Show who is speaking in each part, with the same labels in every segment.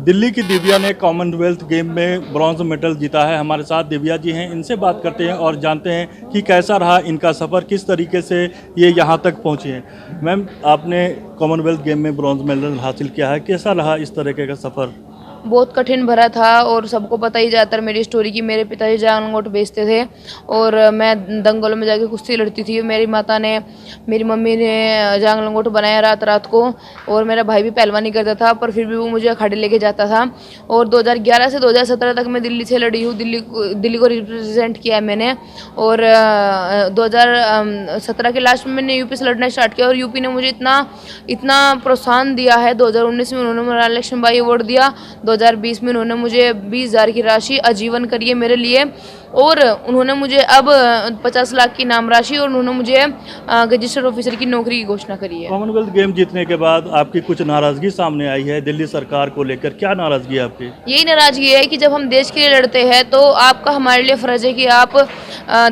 Speaker 1: दिल्ली की दिव्या ने Commonwealth game में ब्रॉन्ज मेडल जीता है। हमारे साथ दिव्या जी हैं, इनसे बात करते हैं और जानते हैं कि कैसा रहा इनका सफ़र, किस तरीके से ये यहाँ तक पहुँची हैं। मैम, आपने कॉमनवेल्थ गेम में ब्रॉन्ज मेडल हासिल किया है, कैसा रहा इस तरीके का सफ़र?
Speaker 2: बहुत कठिन भरा था और सबको पता ही ज़्यादातर मेरी स्टोरी की मेरे पिताजी जांग लंगोट बेचते थे और मैं दंगलों में जाके कुश्ती लड़ती थी। मेरी माता ने, मेरी मम्मी ने जांग लंगोट बनाया रात रात को, और मेरा भाई भी पहलवानी करता था, पर फिर भी वो मुझे अखाड़े लेके जाता था। और 2011 से 2017 तक मैं दिल्ली से लड़ी हूँ, दिल्ली को रिप्रेजेंट किया है मैंने। और 2017 के लास्ट में मैंने यूपी से लड़ना स्टार्ट किया और यूपी ने मुझे इतना प्रोत्साहन दिया है। 2019 में उन्होंने मुझे लक्ष्मी बाई अवार्ड दिया, 2020 में उन्होंने मुझे 20,000 की राशि आजीवन करी है मेरे लिए, और उन्होंने मुझे अब 50 लाख की नाम राशि और उन्होंने मुझे रजिस्टर्ड ऑफिसर की नौकरी की घोषणा करी है।
Speaker 1: कॉमनवेल्थ गेम जीतने के बाद आपकी कुछ नाराज़गी सामने आई है दिल्ली सरकार को लेकर, क्या नाराज़गी है आपकी?
Speaker 2: यही नाराजगी है कि जब हम देश के लिए लड़ते हैं तो आपका हमारे लिए फ़र्ज है कि आप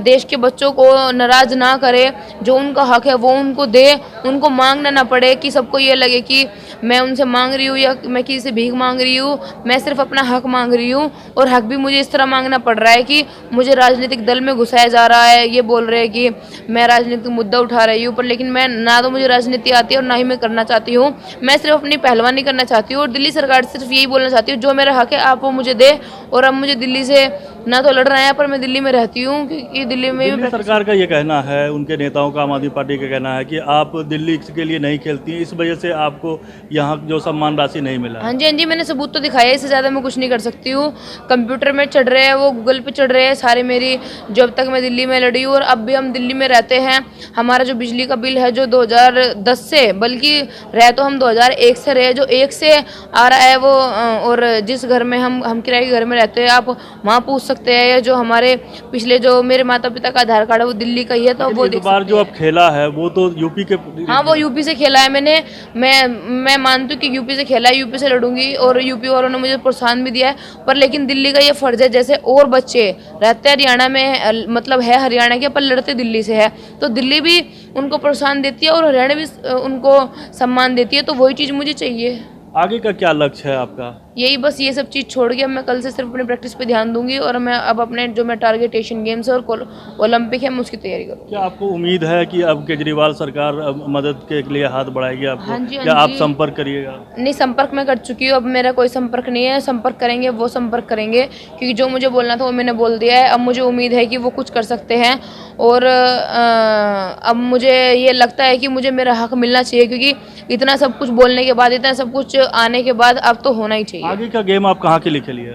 Speaker 2: देश के बच्चों को नाराज़ ना करें, जो उनका हक है वो उनको दे, उनको मांगना ना पड़े कि सबको ये लगे कि मैं उनसे मांग रही हूँ या मैं किसी से भीख मांग रही हूँ। मैं सिर्फ अपना हक मांग रही हूँ, और हक भी मुझे इस तरह मांगना पड़ रहा है कि मुझे राजनीतिक दल में घुसाया जा रहा है। ये बोल रहे हैं कि मैं राजनीतिक मुद्दा उठा रही हूँ, पर लेकिन मैं ना तो मुझे राजनीति आती है और ना ही मैं करना चाहती हूँ। मैं सिर्फ अपनी पहलवानी करना चाहती हूँ और दिल्ली सरकार से सिर्फ यही बोलना चाहती हूँ, जो मेरा हक है आप वो मुझे दे। और अब मुझे दिल्ली से ना तो लड़ना है, पर मैं दिल्ली में रहती हूँ क्योंकि दिल्ली में
Speaker 1: सरकार का ये कहना है, उनके नेताओं का, आम आदमी पार्टी का कहना है कि आप दिल्ली के लिए नहीं खेलती हैं, इस वजह से आपको यहाँ जो सम्मान राशि नहीं मिला।
Speaker 2: हाँ जी, मैंने सबूत तो दिखाया, इससे ज़्यादा मैं कुछ नहीं कर सकती हूँ। कंप्यूटर में चढ़ रहे हैं, वो गूगल पे चढ़ रहे हैं सारे मेरी, जब तक मैं दिल्ली में लड़ी हूँ और अब भी हम दिल्ली में रहते हैं। हमारा जो बिजली का बिल है जो 2010 से, बल्कि रह तो हम 2001 से रहे, जो 1 से आ रहा है वो, और जिस घर में हम किराए के घर में रहते हैं, आप वहाँ पूछ सकते हैं। जो हमारे पिछले जो मेरे माता पिता का आधार कार्ड है वो दिल्ली का ही है, तो वो देख
Speaker 1: बार जो अब खेला है वो तो यूपी के।
Speaker 2: हाँ, वो यूपी से खेला है मैंने। मैं मानती हूँ कि यूपी से खेला है, यूपी से लड़ूंगी, और यूपी वालों ने मुझे प्रोत्साहन भी दिया है। पर लेकिन दिल्ली का ये फर्ज है, जैसे और बच्चे रहते हैं हरियाणा में, मतलब है हरियाणा के, पर लड़ते दिल्ली से है, तो दिल्ली भी उनको प्रोत्साहन देती है और हरियाणा भी उनको सम्मान देती है। तो वही चीज़ मुझे चाहिए।
Speaker 1: आगे का क्या लक्ष्य है आपका?
Speaker 2: यही बस, ये सब चीज़ छोड़ के अब मैं कल से सिर्फ अपनी प्रैक्टिस पे ध्यान दूंगी, और मैं अब अपने जो मैं टारगेट एशियन गेम्स है और ओलंपिक है, मैं उसकी तैयारी करूँगी।
Speaker 1: क्या आपको उम्मीद है कि अब केजरीवाल सरकार अब मदद के लिए हाथ बढ़ाएगी आपको?
Speaker 2: हाँ जी,
Speaker 1: क्या आप संपर्क करिएगा?
Speaker 2: नहीं, संपर्क मैं कर चुकी हूँ, अब मेरा कोई संपर्क नहीं है। संपर्क करेंगे वो संपर्क करेंगे, क्योंकि जो मुझे बोलना था वो मैंने बोल दिया है। अब मुझे उम्मीद है कि वो कुछ कर सकते हैं, और अब मुझे ये लगता है कि मुझे मेरा हक मिलना चाहिए, क्योंकि इतना सब कुछ बोलने के बाद, इतना सब कुछ आने के बाद अब तो होना ही चाहिए।
Speaker 1: आगे का गेम आप कहाँ के लिए खेलिए?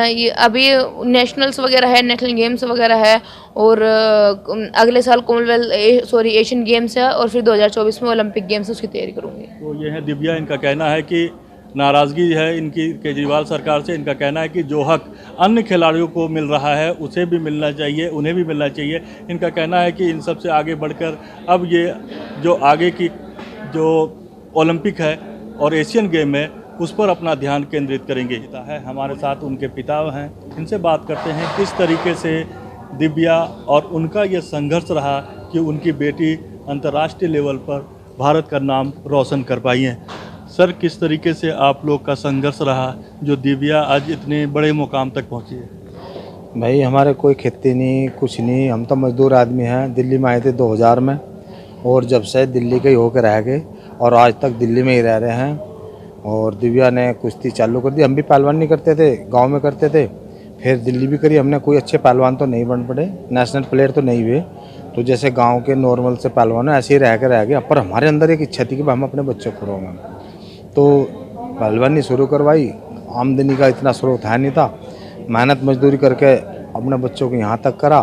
Speaker 2: ये अभी नेशनल्स वगैरह है, नेशनल गेम्स वगैरह है, और अगले साल एशियन गेम्स है, और फिर 2024 में ओलंपिक गेम्स है, उसकी तैयारी करूँगी।
Speaker 1: तो ये है दिव्या, इनका कहना है कि नाराज़गी है इनकी केजरीवाल सरकार से। इनका कहना है कि जो हक अन्य खिलाड़ियों को मिल रहा है उसे भी मिलना चाहिए, उन्हें भी मिलना चाहिए। इनका कहना है कि इन सब से आगे बढ़कर अब ये जो आगे की जो ओलंपिक है और एशियन गेम है उस पर अपना ध्यान केंद्रित करेंगे। है हमारे साथ उनके पिता हैं, इनसे बात करते हैं किस तरीके से दिव्या और उनका ये संघर्ष रहा कि उनकी बेटी अंतर्राष्ट्रीय लेवल पर भारत का नाम रोशन कर पाई हैं। सर, किस तरीके से आप लोग का संघर्ष रहा जो दिव्या आज इतने बड़े मुकाम तक पहुंची है?
Speaker 3: भाई, हमारे कोई खेती नहीं, कुछ नहीं, हम तो मजदूर आदमी हैं। दिल्ली में आए थे 2000 में, और जब से दिल्ली के ही होकर रह गए और आज तक दिल्ली में ही रह रहे हैं। और दिव्या ने कुश्ती चालू कर दी। हम भी पहलवानी करते थे, गांव में करते थे, फिर दिल्ली भी करी हमने। कोई अच्छे पहलवान तो नहीं बन पड़े, नेशनल प्लेयर तो नहीं हुए, तो जैसे गांव के नॉर्मल से पहलवान ऐसे ही रह गए। पर हमारे अंदर एक इच्छा थी कि हम अपने बच्चों को रोएं, तो पहलवानी शुरू करवाई। आमदनी का इतना स्रोत है नहीं था, मेहनत मजदूरी करके अपने बच्चों को यहाँ तक करा।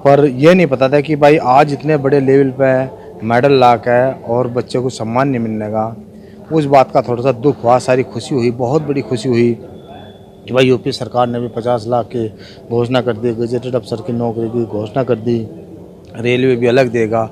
Speaker 3: पर यह नहीं पता था कि भाई आज इतने बड़े लेवल पे मेडल ला के और बच्चों को सम्मान नहीं मिलने का। उस बात का थोड़ा सा दुख हुआ। सारी खुशी हुई, बहुत बड़ी खुशी हुई कि भाई यूपी सरकार ने भी 50 लाख की घोषणा कर दी, गजेटेड अफसर की नौकरी की घोषणा कर दी, रेलवे भी अलग देगा।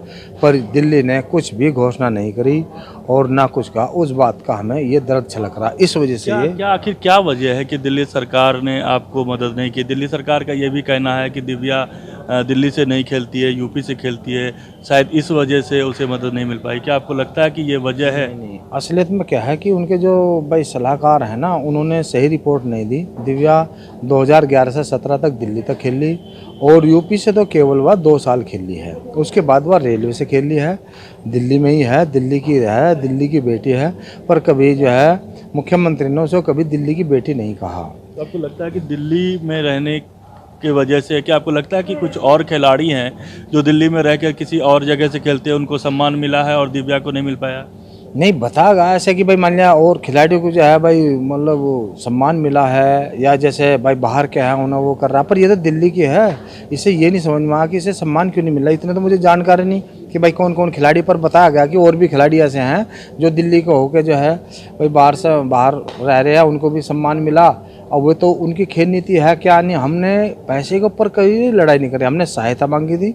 Speaker 3: पर दिल्ली ने कुछ भी घोषणा नहीं करी और ना कुछ कहा। उस बात का हमें ये दर्द छलक रहा। इस वजह से
Speaker 1: आखिर क्या वजह है कि दिल्ली सरकार ने आपको मदद नहीं की? दिल्ली सरकार का ये भी कहना है कि दिव्या दिल्ली से नहीं खेलती है, यूपी से खेलती है, शायद इस वजह से उसे मदद नहीं मिल पाई। क्या आपको लगता है कि ये वजह है?
Speaker 3: नहीं, असलियत में क्या है कि उनके जो भाई सलाहकार हैं ना, उन्होंने सही रिपोर्ट नहीं दी। दिव्या 2011 से 17 तक दिल्ली तक खेल ली और यूपी से तो केवल वह 2 साल खेल ली है। उसके बाद वह रेलवे से खेल ली है, दिल्ली में ही है, दिल्ली की बेटी है। पर कभी जो है मुख्यमंत्री ने उसे कभी दिल्ली की बेटी नहीं कहा।
Speaker 1: तो आपको लगता है कि दिल्ली में रहने की वजह से, क्या आपको लगता है कि कुछ और खिलाड़ी हैं जो दिल्ली में रहकर किसी और जगह से खेलते हैं, उनको सम्मान मिला है और दिव्या को नहीं मिल पाया?
Speaker 3: नहीं बतागा ऐसे कि भाई मान लिया और खिलाड़ियों को जो है भाई मतलब वो सम्मान मिला है या जैसे भाई बाहर के हैं उन्हें वो कर रहा है, पर ये तो दिल्ली की है। इसे ये नहीं समझ में आया कि इसे सम्मान क्यों नहीं मिला। इतने तो मुझे जानकारी नहीं कि भाई कौन कौन खिलाड़ी, पर बताया गया कि और भी खिलाड़ी ऐसे हैं जो दिल्ली को होकर जो है भाई बाहर रह रहे हैं, उनको भी सम्मान मिला। और वो तो उनकी खेल नीति है क्या नहीं। हमने पैसे के ऊपर कभी लड़ाई नहीं करी, हमने सहायता मांगी थी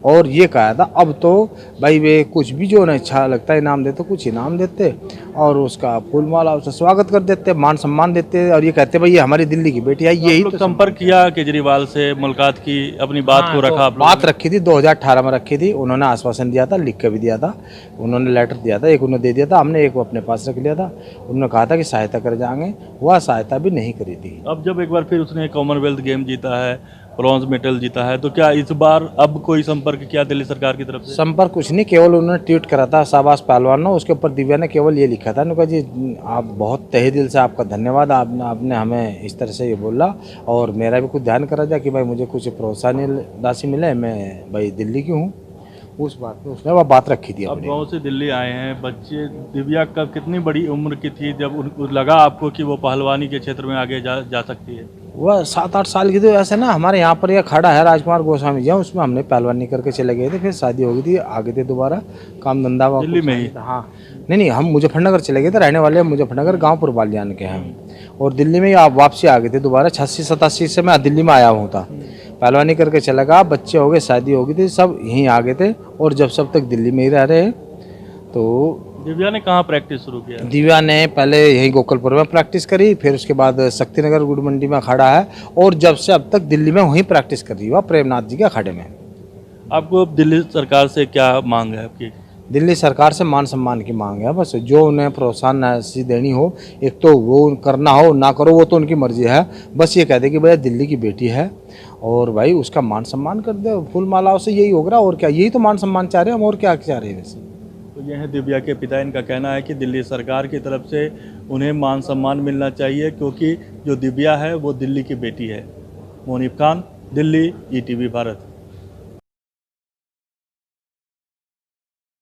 Speaker 3: और ये कहा था अब तो भाई वे कुछ भी जो उन्हें अच्छा लगता है इनाम देते, कुछ इनाम देते और उसका फूल माला उसका स्वागत कर देते, मान सम्मान देते और ये कहते भाई ये हमारी दिल्ली की बेटी है। यही तो
Speaker 1: संपर्क किया केजरीवाल से, मुलाकात की, अपनी बात को रखा?
Speaker 3: बात रखी थी 2018 में रखी थी। उन्होंने आश्वासन दिया था, लिख के भी दिया था, उन्होंने लेटर दिया था, एक उन्होंने दे दिया था, हमने एक अपने पास रख लिया था। उन्होंने कहा था कि सहायता कर जाएंगे, वह सहायता भी नहीं करी थी।
Speaker 1: अब जब एक बार फिर उसने कॉमनवेल्थ गेम जीता है, ब्रॉन्ज मेडल जीता है, तो क्या इस बार अब कोई संपर्क किया दिल्ली सरकार की तरफ से?
Speaker 3: संपर्क कुछ नहीं, केवल उन्होंने ट्वीट करा था शाहबाज पहलवान ने, उसके ऊपर दिव्या ने केवल ये लिखा था, उन्होंने कहा जी आप बहुत तहे दिल से आपका धन्यवाद, आपने हमें इस तरह से ये बोला और मेरा भी कुछ ध्यान करा जाए कि भाई मुझे कुछ प्रोत्साहन राशि मिले, मैं भाई दिल्ली की हूँ। उस बात पे उसने वह बात रखी थी।
Speaker 1: अब गाँव से दिल्ली आए हैं बच्चे। दिव्या कब कितनी बड़ी उम्र की थी जब उनको लगा आपको कि वो पहलवानी के क्षेत्र में आगे जा सकती है?
Speaker 3: वह 7-8 साल की थी। ऐसे ना हमारे यहाँ पर यह खड़ा है राजकुमार गोस्वामी जी, उसमें हमने पहलवानी करके चले गए थे, फिर शादी हो गई थी, आगे थे दोबारा काम धंधा
Speaker 1: दिल्ली में ही?
Speaker 3: हाँ नहीं हम मुजफ्फरनगर चले गए थे, रहने वाले मुजफ्फरनगर गाँवपुर बालियान के हैं और दिल्ली में ही आप वापसी आ गए थे दोबारा। 86-87 से मैं दिल्ली में आया हूँ था, पहलवानी करके चला गया, बच्चे हो गए, शादी हो गई थी, सब यहीं आ गए थे और जब तक दिल्ली में ही रह रहे हैं। तो
Speaker 1: दिव्या ने कहाँ प्रैक्टिस शुरू किया?
Speaker 3: दिव्या ने पहले यही गोकुलपुर में प्रैक्टिस करी, फिर उसके बाद शक्तिनगर गुड़ मंडी में अखाड़ा है और जब से अब तक दिल्ली में वहीं प्रैक्टिस कर रही है प्रेमनाथ जी के अखाड़े में।
Speaker 1: आपको दिल्ली सरकार से क्या मांग है आपकी?
Speaker 3: दिल्ली सरकार से मान सम्मान की मांग है बस, जो उन्हें प्रोत्साहन राशि देनी हो, एक तो वो करना हो ना करो वो तो उनकी मर्जी है, बस ये कह दे कि भैया दिल्ली की बेटी है और भाई उसका मान सम्मान कर दे फूल मालाओं से, यही होगा और क्या, यही तो मान सम्मान चाह रहे हैं हम, और क्या चाह रहे हैं वैसे।
Speaker 1: तो यह है दिव्या के पिता, इनका कहना है कि दिल्ली सरकार की तरफ से उन्हें मान सम्मान मिलना चाहिए क्योंकि जो दिव्या है वो दिल्ली की बेटी है। मोनिब खान, दिल्ली, ETV भारत।